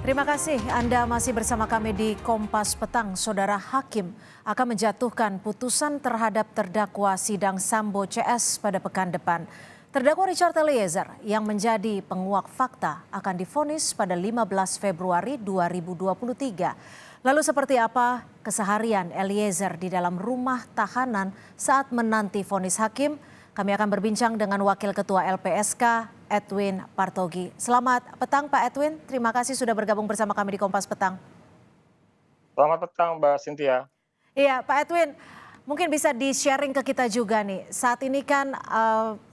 Terima kasih Anda masih bersama kami di Kompas Petang. Saudara Hakim akan menjatuhkan putusan terhadap terdakwa sidang Sambo CS pada pekan depan. Terdakwa Richard Eliezer yang menjadi penguak fakta akan divonis pada 15 Februari 2023. Lalu seperti apa keseharian Eliezer di dalam rumah tahanan saat menanti vonis hakim? Kami akan berbincang dengan Wakil Ketua LPSK, Edwin Partogi. Selamat petang Pak Edwin, terima kasih sudah bergabung bersama kami di Kompas Petang. Selamat petang Mbak Cynthia. Iya Pak Edwin, mungkin bisa di-sharing ke kita juga nih. Saat ini kan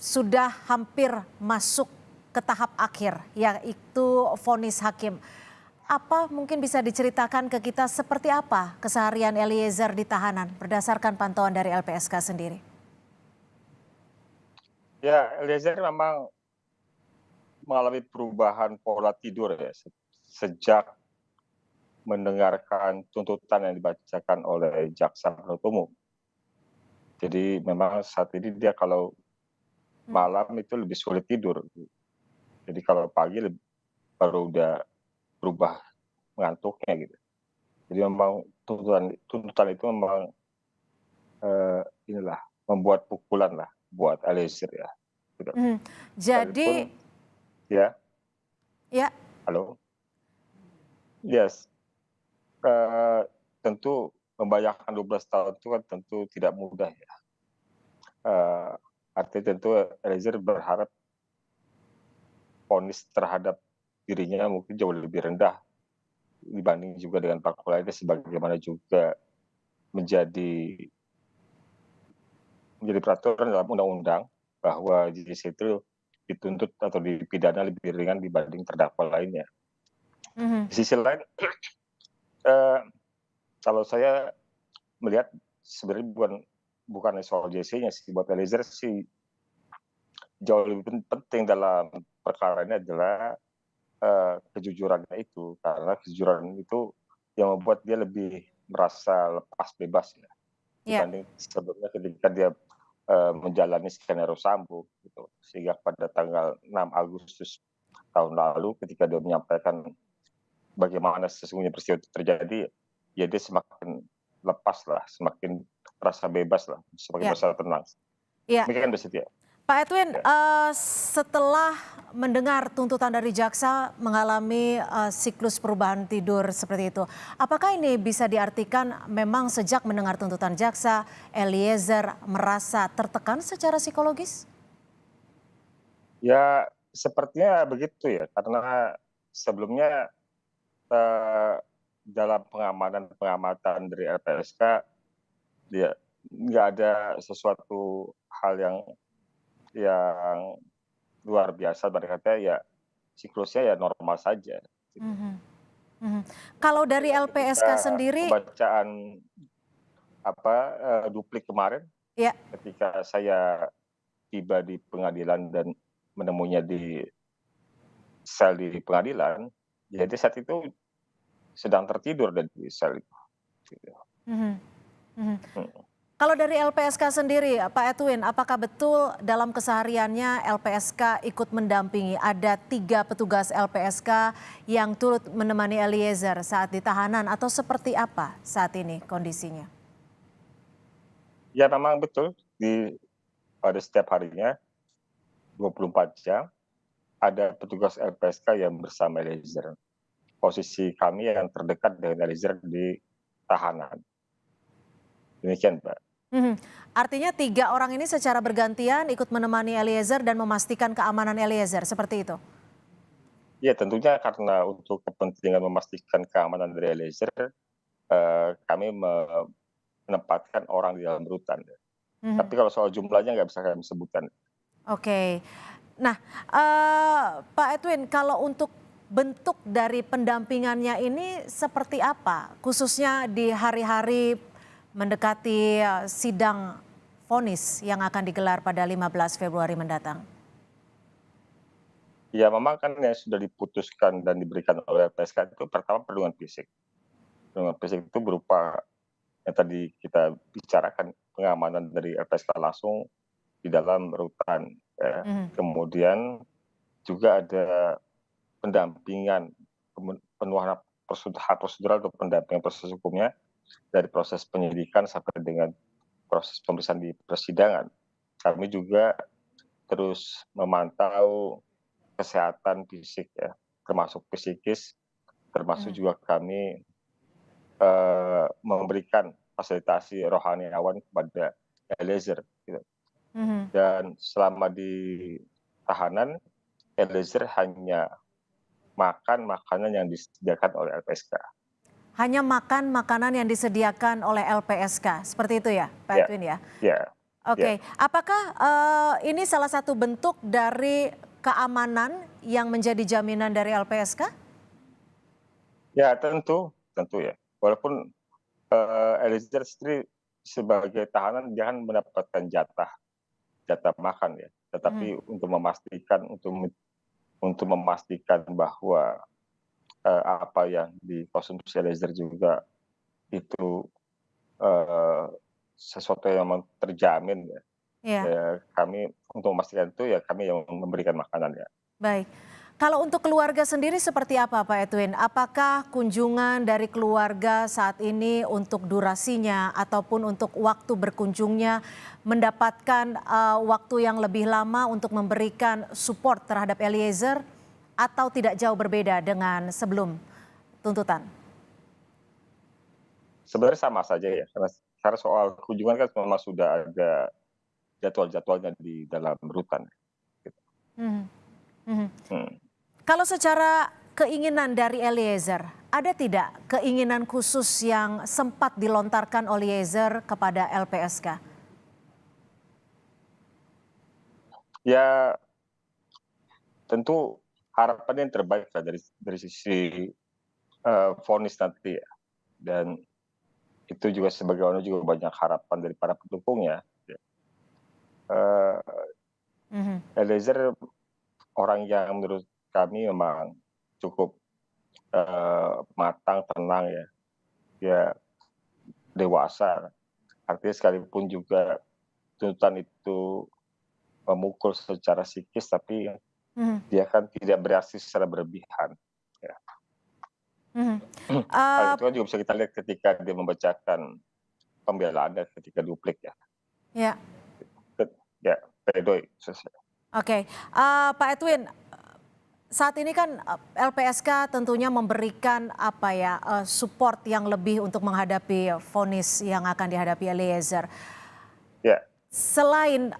sudah hampir masuk ke tahap akhir, yaitu vonis hakim. Apa mungkin bisa diceritakan ke kita seperti apa keseharian Eliezer di tahanan berdasarkan pantauan dari LPSK sendiri? Ya, Eliezer memang mengalami perubahan pola tidur ya sejak mendengarkan tuntutan yang dibacakan oleh jaksa penuntut umum. Jadi memang saat ini dia kalau malam itu lebih sulit tidur. Jadi kalau pagi baru udah berubah mengantuknya gitu. Jadi memang tuntutan itu memang inilah membuat pukulan lah buat Eliezer ya. Gitu. Mhm. Jadi Sekalipun ya, ya. halo. Yes. Eee, tentu membayangkan 12 tahun itu kan tentu tidak mudah ya. Eee, artinya tentu Eliezer berharap vonis terhadap dirinya mungkin jauh lebih rendah dibanding juga dengan pelaku lainnya sebagaimana juga menjadi menjadi peraturan dalam undang-undang bahwa JC itu dituntut atau dipidana lebih ringan dibanding terdakwa lainnya. Mhm. Di sisi lain, eee, kalau saya melihat sebenarnya bukan soal JC-nya sih, buat Eliezer sih jauh lebih penting dalam perkara ini adalah, kejujurannya itu. Karena kejujuran itu yang membuat dia lebih merasa lepas bebas ya, Ya. dibanding sebelumnya ketika dia, menjalani skenario Sambo gitu. Sehingga pada tanggal 6 Agustus tahun lalu ketika dia menyampaikan bagaimana sesungguhnya peristiwa itu terjadi, ya dia semakin lepas lah, semakin merasa bebas lah, semakin Ya. merasa tenang. Ya. Demikian Mbak Cynthia. Pak Edwin, Ya. setelah mendengar tuntutan dari jaksa mengalami siklus perubahan tidur seperti itu, apakah ini bisa diartikan memang sejak mendengar tuntutan jaksa, Eliezer merasa tertekan secara psikologis? Ya, sepertinya begitu ya, karena sebelumnya, eee, dalam pengamatan dari LPSK, dia nggak ada sesuatu hal yang luar biasa, ibarat kata ya siklusnya ya normal saja, gitu. Mhm, mhm. Kalau dari Sehingga ketika LPSK sendiri, pembacaan, duplik kemarin, ya. ketika saya tiba di pengadilan dan menemuinya di sel di pengadilan, jadi saat itu sedang tertidur dan di sel itu, gitu. Mhm, mhm. Mhm. Kalau dari LPSK sendiri, Pak Edwin, apakah betul dalam kesehariannya LPSK ikut mendampingi? Ada 3 petugas LPSK yang turut menemani Eliezer saat di tahanan atau seperti apa saat ini kondisinya? Ya memang betul pada setiap harinya 24 jam ada petugas LPSK yang bersama Eliezer. Posisi kami yang terdekat dengan Eliezer di tahanan. Demikian, Mbak. Mhm. Artinya 3 orang ini secara bergantian ikut menemani Eliezer dan memastikan keamanan Eliezer, seperti itu? Ya tentunya karena untuk kepentingan memastikan keamanan dari Eliezer, kami menempatkan orang di dalam rutan. Tapi Mhm. kalau soal jumlahnya nggak bisa kami sebutkan. Oke. Nah, Pak Edwin, kalau untuk bentuk dari pendampingannya ini seperti apa? Khususnya di hari-hari mendekati sidang vonis yang akan digelar pada 15 Februari mendatang. Ya memang kan yang sudah diputuskan dan diberikan oleh LPSK itu pertama perlindungan fisik. Perlindungan fisik itu berupa yang tadi kita bicarakan, pengamanan dari LPSK langsung di dalam rutan, ya. Mhm. Kemudian juga ada pendampingan, pemenuhan hak prosedural atau pendampingan proses hukumnya dari proses penyidikan sampai dengan proses pemeriksaan di persidangan. Kami juga terus memantau kesehatan fisik ya, termasuk psikis, termasuk Mhm. juga kami memberikan fasilitasi rohaniawan kepada Eliezer gitu. Mhm. Dan selama di tahanan, Eliezer hanya makan makanan yang disediakan oleh LPSK. Hanya makan makanan yang disediakan oleh LPSK, seperti itu ya, Pak Ya, Edwin ya? ya, ya. Oke, apakah ini salah satu bentuk dari keamanan yang menjadi jaminan dari LPSK? Ya tentu, tentu ya. Walaupun Eliezer sendiri sebagai tahanan dia kan mendapatkan jatah makan ya. Mhm. Tetapi untuk memastikan bahwa apa yang dikonsumsi Eliezer juga itu eh, sesuatu yang memang terjamin ya. Iya, Ya, kami untuk memastikan itu ya kami yang memberikan makanan ya. baik. Kalau untuk keluarga sendiri seperti apa, Pak Edwin? Apakah kunjungan dari keluarga saat ini untuk durasinya ataupun untuk waktu berkunjungnya mendapatkan waktu yang lebih lama untuk memberikan support terhadap Eliezer atau tidak jauh berbeda dengan sebelum tuntutan? Sebenarnya sama saja ya, karena soal kunjungan kan memang sudah ada jadwal-jadwalnya di dalam rutan. Gitu. Mhm, mhm. Hmm. Kalau secara keinginan dari Eliezer, ada tidak keinginan khusus yang sempat dilontarkan Eliezer kepada LPSK? Ya tentu harapannya yang terbaik lah dari sisi vonis nanti ya. Dan itu juga sebagaimana juga banyak harapan dari para pendukungnya. Ya. Mhm, Eliezer orang yang menurut kami memang cukup matang, tenang ya. Dia dewasa. Artinya sekalipun juga tuntutan itu memukul secara psikis, tapi mhm, dia kan tidak bereaksi secara berlebihan. Ya. mhm. Hal Eh, itu kan juga bisa kita lihat ketika dia membacakan pembelaannya ketika duplik ya. ya, Ya, pledoi. oke. Pak Edwin, saat ini kan LPSK tentunya memberikan apa ya support yang lebih untuk menghadapi vonis yang akan dihadapi Eliezer. Ya, Selain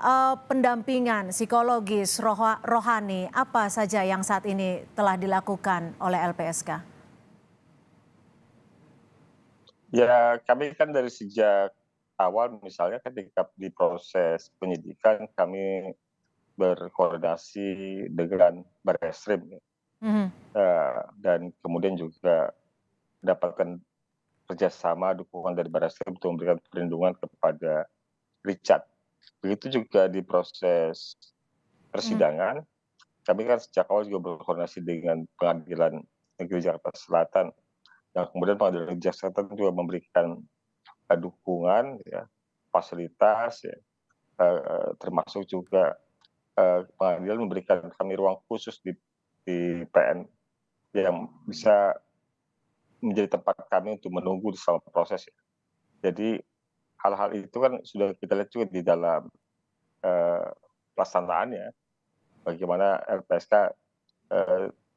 pendampingan psikologis, rohani, apa saja yang saat ini telah dilakukan oleh LPSK? ya kami kan dari sejak awal misalnya ketika di proses penyidikan kami berkoordinasi dengan Barreskrim ya. Mhm, Dan kemudian juga mendapatkan kerjasama dukungan dari Barreskrim untuk memberikan perlindungan kepada Richard. Begitu juga di proses mhm, persidangan, kami kan sejak awal juga berkoordinasi dengan Pengadilan Negeri Jakarta Selatan, dan kemudian Pengadilan Negeri Jakarta Selatan juga memberikan dukungan, ya, fasilitas, ya, termasuk juga pengadilan memberikan kami ruang khusus di PN yang bisa menjadi tempat kami untuk menunggu di selama proses. Ya. Jadi hal-hal itu kan sudah kita lihat juga di dalam eh, pelaksanaannya, bagaimana LPSK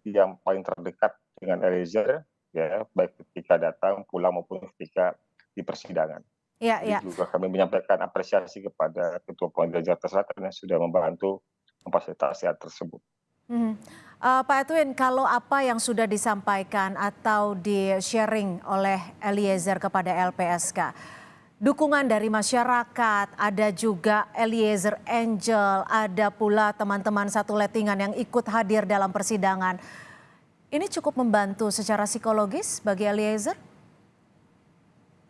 yang paling terdekat dengan Eliezer, ya baik ketika datang, pulang maupun ketika di persidangan. ya, Jadi ya. juga kami menyampaikan apresiasi kepada Ketua Pengadilan Jakarta Selatan yang sudah membantu memfasilitasi hal tersebut. Mhm. Pak Edwin, kalau apa yang sudah disampaikan atau di-sharing oleh Eliezer kepada LPSK, dukungan dari masyarakat, ada juga Eliezer Angel, ada pula teman-teman satu lettingan yang ikut hadir dalam persidangan. Ini cukup membantu secara psikologis bagi Eliezer?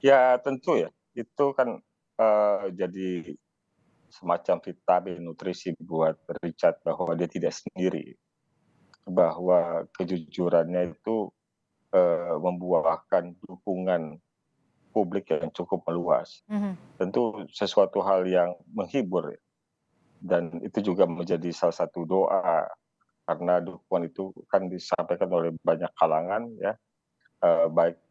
Ya tentu ya, itu kan jadi semacam vitamin nutrisi buat Richard bahwa dia tidak sendiri, bahwa kejujurannya itu membuahkan dukungan publik yang cukup meluas. Mhm. Tentu sesuatu hal yang menghibur ya. Dan itu juga menjadi salah satu doa karena dukungan itu kan disampaikan oleh banyak kalangan ya, baik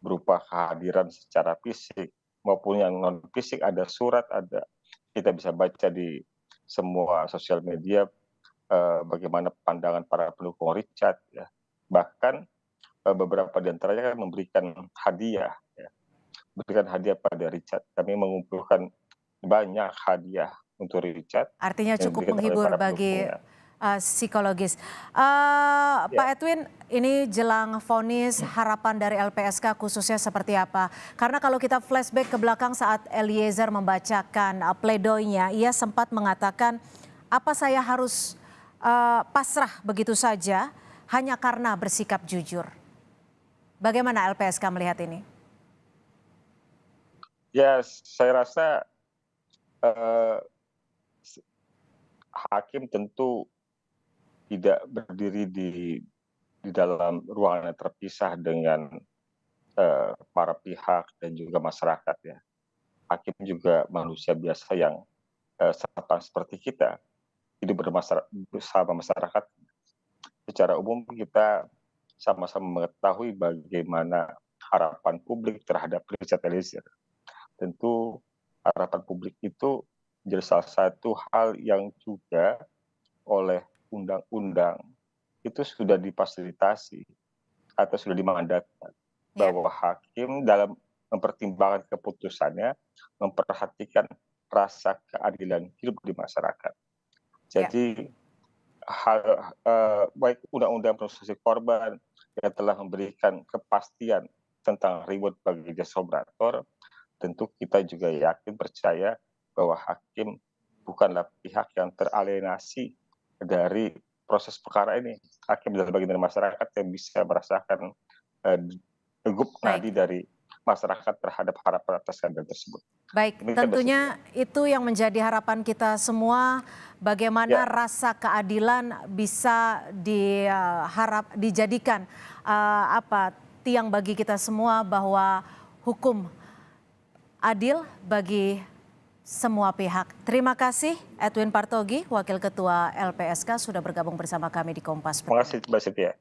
berupa kehadiran secara fisik maupun yang non fisik, ada surat, ada kita bisa baca di semua sosial media, bagaimana pandangan para pendukung Richard ya. Bahkan, beberapa di antaranya kan memberikan hadiah ya, memberikan hadiah pada Richard. Kami mengumpulkan banyak hadiah untuk Richard Artinya yang cukup diberikan oleh menghibur para bagi pendukungnya. psikologis. Pak Ya, Edwin, ini jelang vonis harapan dari LPSK khususnya seperti apa? Karena kalau kita flashback ke belakang saat Eliezer membacakan pledoinya, ia sempat mengatakan, apa saya harus pasrah begitu saja hanya karena bersikap jujur. Bagaimana LPSK melihat ini? ya saya rasa, eee, hakim tentu tidak berdiri di dalam ruangan yang terpisah dengan, para pihak dan juga masyarakat ya. Hakim juga manusia biasa yang, sama seperti kita, hidup bersama masyarakat. Secara umum kita sama-sama mengetahui bagaimana harapan publik terhadap Richard Eliezer. Tentu harapan publik itu menjadi salah satu hal yang juga oleh undang-undang itu sudah difasilitasi atau sudah dimandatkan Ya, bahwa hakim dalam mempertimbangkan keputusannya memperhatikan rasa keadilan hidup di masyarakat. ya, Jadi hal, baik undang-undang proses korban yang telah memberikan kepastian tentang reward bagi justice collaborator, tentu kita juga yakin percaya bahwa hakim bukanlah pihak yang teralienasi dari proses perkara ini. Hakim adalah bagian dari masyarakat yang bisa merasakan degup baik. nadi dari masyarakat terhadap harapan atas keadilan tersebut. Baik, Demikian Mbak Cynthia. tentunya itu yang menjadi harapan kita semua, bagaimana Ya, rasa keadilan bisa dijadikan tiang bagi kita semua bahwa hukum adil bagi semua pihak. Terima kasih Edwin Partogi, Wakil Ketua LPSK sudah bergabung bersama kami di Kompas terima Petang. kasih Mbak Cynthia.